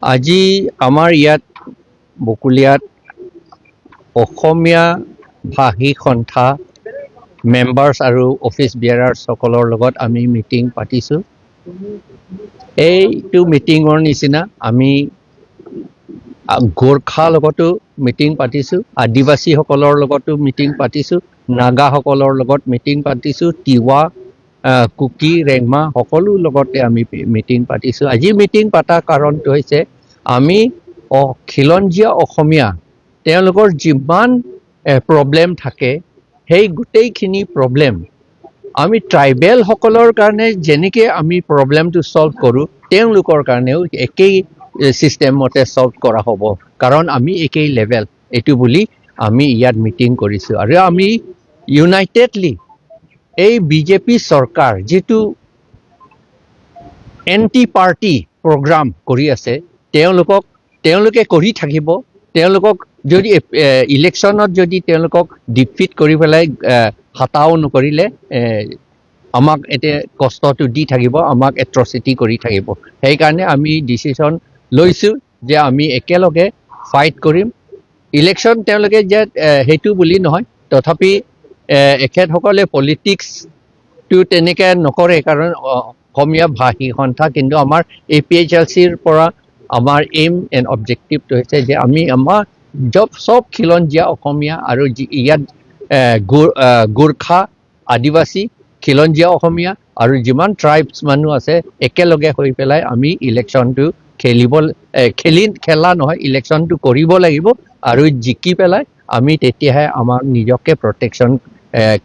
আজি আমাৰ ইয়াত বকুলিয়াত অসমীয়া ভাষী সন্থা মেম্বাৰ্ছ আৰু অফিচ বিয়াৰাৰ্ছ সকলৰ লগত আমি মিটিং পাতিছোঁ। এইটো মিটিঙৰ নিচিনা আমি গোৰ্খা লগতো মিটিং পাতিছোঁ, আদিবাসীসকলৰ লগতো মিটিং পাতিছোঁ, নাগাসকলৰ লগত মিটিং পাতিছোঁ, তিৱা, কুকি, ৰেংমা সকলো লগতে আমি মিটিং পাতিছোঁ। আজি মিটিং পতা কাৰণটো হৈছে আমি খিলঞ্জীয়া অসমীয়া তেওঁলোকৰ যিমান প্ৰব্লেম থাকে সেই গোটেইখিনি প্ৰব্লেম আমি ট্ৰাইবেল সকলৰ কাৰণে যেনেকৈ আমি প্ৰব্লেমটো সলভ কৰোঁ তেওঁলোকৰ কাৰণেও একেই চিষ্টেমতে সলভ কৰা হ'ব, কাৰণ আমি একেই লেভেল এইটো বুলি আমি ইয়াত মিটিং কৰিছোঁ। আৰু আমি ইউনাইটেডলি এই বিজেপি চৰকাৰ যিটো এণ্টি পাৰ্টি প্ৰগ্ৰাম কৰি আছে তেওঁলোকে কৰি থাকিব। তেওঁলোকক যদি ইলেকশ্যনত যদি তেওঁলোকক ডিফিট কৰি পেলাই হাতাও নকৰিলে আমাক এতিয়া কষ্টটো দি থাকিব, আমাক এট্ৰচিটি কৰি থাকিব। সেইকাৰণে আমি ডিচিশ্যন লৈছোঁ যে আমি একেলগে ফাইট কৰিম। ইলেকশ্যন তেওঁলোকে যে সেইটো বুলি নহয়, তথাপি এখেতসকলে পলিটিক্সটো তেনেকৈ নকৰে, কাৰণ অসমীয়া ভাষী সন্থা। কিন্তু আমাৰ APHLCৰ পৰা আমাৰ এইম এণ্ড অবজেক্টিভটো হৈছে যে আমি আমাৰ চব খিলঞ্জীয়া অসমীয়া আৰু ইয়াত গোৰ্খা, আদিবাসী, খিলঞ্জীয়া অসমীয়া আৰু যিমান ট্ৰাইবছ মানুহ আছে একেলগে হৈ পেলাই আমি ইলেকশ্যনটো খেলা নহয়, ইলেকশ্যনটো কৰিব লাগিব। আৰু জিকি পেলাই আমি তেতিয়াহে আমাৰ নিজকে প্ৰটেকশ্যন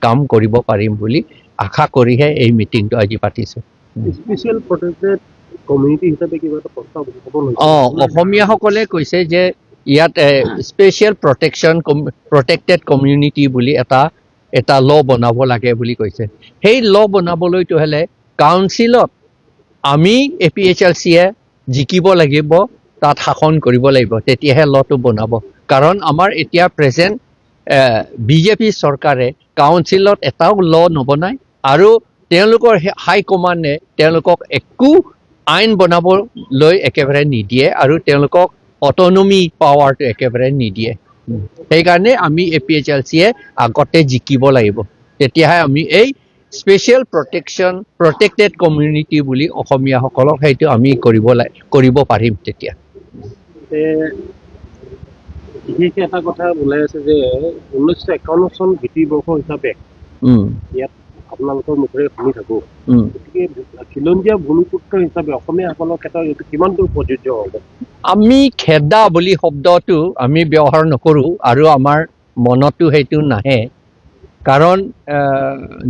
কাম কৰিব পাৰিম বুলি আশা কৰিহে এই মিটিংটো আজি পাতিছোঁ। স্পেচিয়েল প্ৰটেক্টেড কমিউনিটি হিচাপে কিবা এটা প্ৰস্তাৱ অসমীয়াসকলে কৈছে যে ইয়াত স্পেচিয়েল প্ৰটেক্টেড কমিউনিটি বুলি এটা ল বনাব লাগে বুলি কৈছে। সেই ল বনাবলৈতো হ'লে কাউন্সিলত আমি APHLCয়ে জিকিব লাগিব, তাত শাসন কৰিব লাগিব, তেতিয়াহে লটো বনাব। কাৰণ আমাৰ এতিয়া প্ৰেজেণ্ট বিজেপি চৰকাৰে কাউন্সিলত এটাও ল নবনায় আৰু তেওঁলোকৰ হাইকমাণ্ডে তেওঁলোকক একো আইন বনাবলৈ একেবাৰে নিদিয়ে আৰু তেওঁলোকক অটনমি পাৱাৰটো একেবাৰে নিদিয়ে। সেইকাৰণে আমি APHLCয়ে আগতে জিকিব লাগিব, তেতিয়াহে আমি এই স্পেচিয়েল প্ৰটেক্টেড কমিউনিটি বুলি অসমীয়াসকলক সেইটো আমি কৰিব পাৰিম। তেতিয়া বিশেষকৈ এটা কথা ওলাই আছে যে 1951 চন ভিত্তিবৰ্ষ হিচাপে ইয়াত আপোনালোকৰ মুখেৰে শুনি থাকোঁ। গতিকে খিলঞ্জীয়া ভূমিপুত্ৰ হিচাপে অসমীয়াসকলৰ ক্ষেত্ৰত এইটো কিমান দূৰ প্ৰযোজ্য হ'ব? আমি খেদা বুলি শব্দটো আমি ব্যৱহাৰ নকৰোঁ আৰু আমাৰ মনতো সেইটো নাহে, কাৰণ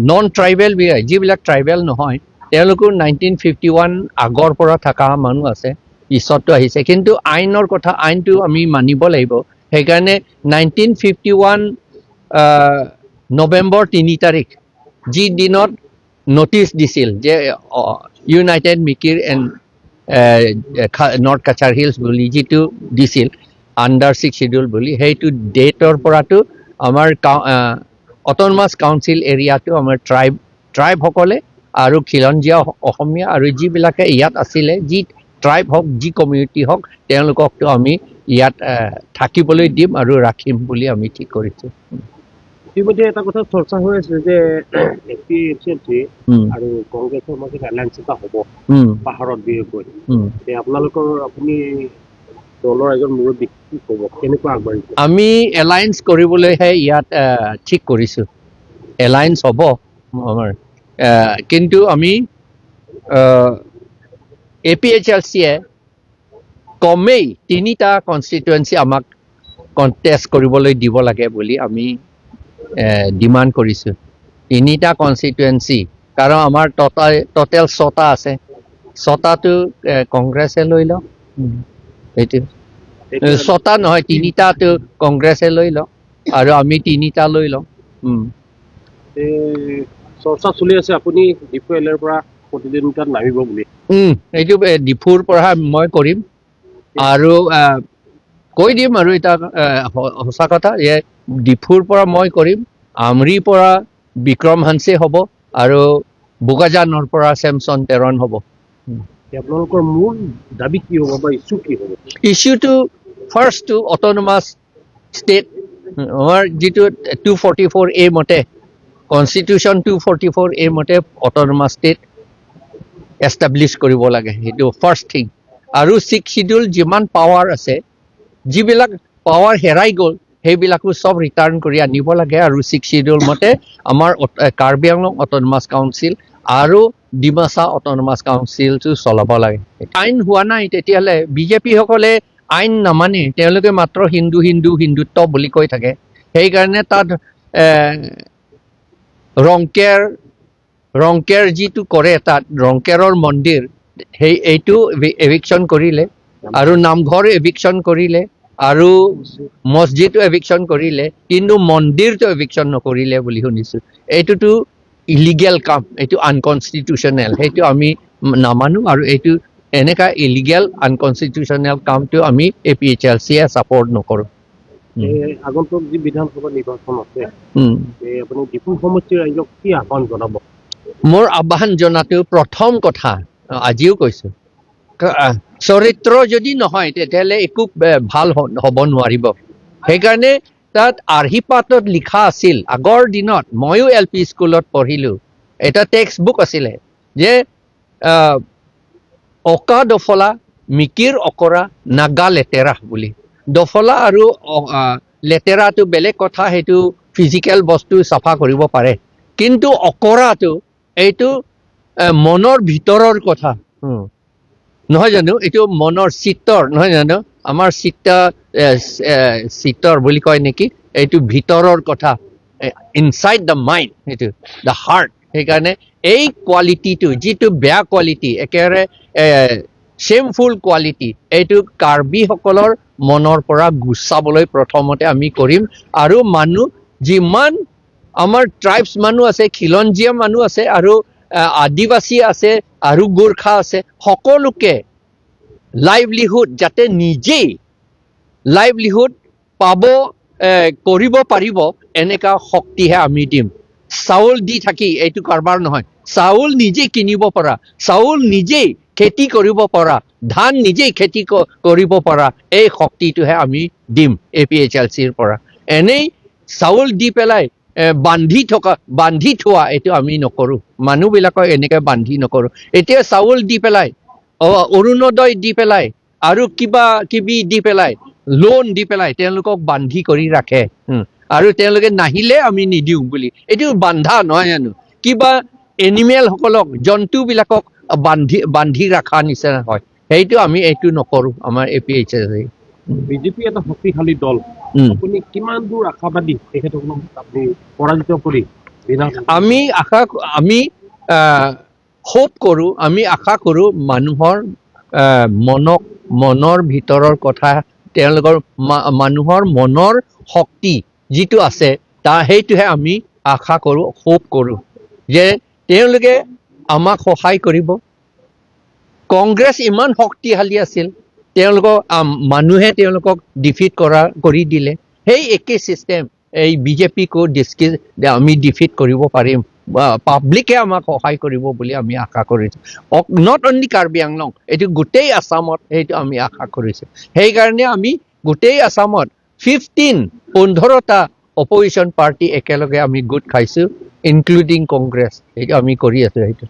নন ট্ৰাইবেল যিবিলাক ট্ৰাইবেল নহয় তেওঁলোকো 1951 আগৰ পৰা থকা মানুহ আছে, পিছতো আহিছে। কিন্তু আইনটো আমি মানিব লাগিব। সেইকাৰণে 1951 নৱেম্বৰ 3 তাৰিখ যি দিনত নটিচ দিছিল যে United Mikir and north Cachar hills বুলি যিটো দিছিল আণ্ডাৰ 6 শিডিউল বুলি, সেইটো ডেটৰ পৰাতো আমাৰ অট'নমাছ কাউন্সিল এৰিয়াটো আমাৰ ট্ৰাইবসকলে আৰু খিলঞ্জীয়া অসমীয়া আৰু যিবিলাকে ইয়াত আছিলে, যি ট্ৰাইব হওক যি কমিউনিটি হওক, তেওঁলোককতো আমি ইয়াত থাকিবলৈ দিম আৰু ৰাখিম বুলি আমি ঠিক কৰিছোঁ। ইতিমধ্যে এটা কথা চৰ্চা হৈ আছে যে APHLC আৰু কংগ্ৰেছৰ মাজত এলায়েন্স এটা হ'ব পাহাৰত বিশেষকৈ। আপুনি দলৰ এজন মুৰব্বী কি ক'ব, কেনেকুৱা আগবাঢ়িছে? আমি এলায়েন্স কৰিবলৈহে ইয়াত ঠিক কৰিছোঁ। এলায়েন্স হ'ব আমাৰ, কিন্তু আমি APHLCয়ে কমেই 3টা কনষ্টিটুৱেঞ্চি আমাক কণ্টেষ্ট কৰিবলৈ দিব লাগে বুলি আমি ডিমাণ্ড কৰিছোঁ। 3টা কনষ্টিটুৱেঞ্চি, কাৰণ আমাৰ টোটেল 6টা আছে, 6টাটো কংগ্ৰেছে লৈ লওক। সেইটো 6টা নহয়, 3টাটো কংগ্ৰেছে লৈ লওক আৰু আমি 3টা লৈ লওঁ। চৰ্চা চলি আছে আপুনি ডিফুৰ পৰা প্ৰতিদ্বন্দ্বিতাত নামিব বুলি। এইটো ডিফুৰ পৰা মই কৰিম আৰু কৈ দিম আৰু এটা সঁচা কথা যে ডিফুৰ পৰা মই কৰিম, আমৰিৰ পৰা বিক্ৰম হানছে হ'ব আৰু বোকাজানৰ পৰা চেমছন তেৰণ হ'ব। আপোনালোকৰ মূল দাবী কি হ'ব বা ইছ্যু কি হ'ব? ইছ্যুটো ফাৰ্ষ্টটো অট'নমাছ ষ্টেট আমাৰ যিটো 244A মতে কনষ্টিটিউশ্যন 244A মতে অট'নমাছ ষ্টেট এষ্টাব্লিছ কৰিব লাগে, সেইটো ফাৰ্ষ্ট থিং। আৰু 6th শিডিউল যিমান পাৱাৰ আছে, যিবিলাক পাৱাৰ হেৰাই গ'ল সেইবিলাকো চব ৰিটাৰ্ণ কৰি আনিব লাগে। আৰু 6th শিডিউল মতে আমাৰ কাৰ্বি আংলং অট'নমাছ কাউন্সিল আৰু ডিমাচা অট'নমাছ কাউন্সিলটো চলাব লাগে। আইন হোৱা নাই তেতিয়াহ'লে বিজেপিসকলে আইন নামানে, তেওঁলোকে মাত্ৰ হিন্দু হিন্দু হিন্দুত্ব বুলি কৈ থাকে। সেইকাৰণে তাত ৰংকেৰ যিটো কৰে, তাত ৰংকেৰৰ মন্দিৰ এইটো এভিকশ্যন কৰিলে, আৰু নামঘৰ এভিকশ্যন কৰিলে, আৰু মছজিদো এভিকশ্যন কৰিলে, কিন্তু মন্দিৰটো এভিকশ্যন নকৰিলে বুলি শুনিছোঁ। এইটোতো ইলিগেল কাম, এইটো আনকনষ্টিটিউচনেল, সেইটো আমি নামানো। আৰু এইটো এনেকা ইলিগেল আনকনষ্টিটিউচনেল কামটো আমি APHLCয়ে ছাপৰ্ট নকৰোঁ। আগন্তুক যি বিধানসভা নিৰ্বাচন আছে, আপুনি ডিফু সমষ্টিৰ ৰাইজক কি আহ্বান জনাব? মোৰ আহ্বান জনাটো প্ৰথম কথা আজিও কৈছোঁ, চৰিত্ৰ যদি নহয় তেতিয়াহ'লে একো ভাল হ'ব নোৱাৰিব। সেইকাৰণে তাত আৰ্হি পাতত লিখা আছিল, আগৰ দিনত ময়ো LP স্কুলত পঢ়িলোঁ, এটা টেক্সট বুক আছিলে যে অকা দফলা মিকিৰ অকৰা নাগা লেতেৰা বুলি। দফলা আৰু লেতেৰাটো বেলেগ কথা, সেইটো ফিজিকেল বস্তু চাফা কৰিব পাৰে, কিন্তু অকৰাটো এইটো মনৰ ভিতৰৰ কথা, নহয় জানো? এইটো মনৰ চিত্তৰ নহয় জানো? আমাৰ চিত্তৰ বুলি কয় নেকি, এইটো ভিতৰৰ কথা, ইনচাইড দ্য মাইণ্ড, সেইটো দ্য হাৰ্ট। সেইকাৰণে এই কোৱালিটিটো যিটো বেয়া কোৱালিটি, একেবাৰে শ্বেমফুল কোৱালিটি, এইটো কাৰ্বিসকলৰ মনৰ পৰা গুচাবলৈ প্ৰথমতে আমি কৰিম। আৰু মানুহ যিমান আমাৰ ট্ৰাইবছ মানুহ আছে, খিলঞ্জীয়া মানুহ আছে, আৰু আদিবাসী আছে, আৰু গোৰ্খা আছে, সকলোকে লাইভলিহুড যাতে নিজেই লাইভলিহুড কৰিব পাৰিব, এনেকা শক্তিহে আমি দিম। চাউল দি থাকি এইটো কাৰবাৰ নহয়। চাউল নিজেই কিনিব পৰা, চাউল নিজেই খেতি কৰিব পৰা, ধান নিজেই খেতি কৰিব পৰা, এই শক্তিটোহে আমি দিম APHLCৰ পৰা। এনেই চাউল দি পেলাই বান্ধি থোৱা এইটো আমি নকৰোঁ, মানুহবিলাকক এনেকৈ বান্ধি নকৰোঁ। এতিয়া চাউল দি পেলাই, অৰুণোদয় দি পেলাই, আৰু কিবা কিবি দি পেলাই, লোন দি পেলাই তেওঁলোকক বান্ধি কৰি ৰাখে, আৰু তেওঁলোকে নাহিলে আমি নিদিওঁ বুলি। এইটো বান্ধা নহয় জানো? কিবা এনিমেলসকলক, জন্তুবিলাকক বান্ধি ৰখা নিচিনা হয়। সেইটো আমি এইটো নকৰোঁ আমাৰ APHLC। বিজেপি এটা শক্তিশালী দল, আপুনি কিমান দূৰ আশাবাদী তেখেতসকলক আপুনি পৰাজিত কৰি? আমি হোপ কৰোঁ, আমি আশা কৰোঁ মানুহৰ মনৰ ভিতৰৰ কথা, তেওঁলোকৰ মানুহৰ মনৰ শক্তি যিটো আছে সেইটোহে আমি আশা কৰোঁ, হোপ কৰোঁ যে তেওঁলোকে আমাক সহায় কৰিব। কংগ্ৰেছ ইমান শক্তিশালী আছিল, মানুহে তেওঁলোকক ডিফিট কৰি দিলে। সেই একে চিষ্টেম এই বিজেপিকো আমি ডিফিট কৰিব পাৰিম, পাব্লিকে আমাক সহায় কৰিব বুলি আমি আশা কৰিছোঁ। নট অনলি কাৰ্বি আংলং, এইটো গোটেই আছামত সেইটো আমি আশা কৰিছোঁ। সেইকাৰণে আমি গোটেই আছামত 15টা অপজিশ্যন পাৰ্টি একেলগে আমি গোট খাইছোঁ, ইনক্লুডিং কংগ্ৰেছ। সেইটো আমি কৰি আছোঁ সেইটো।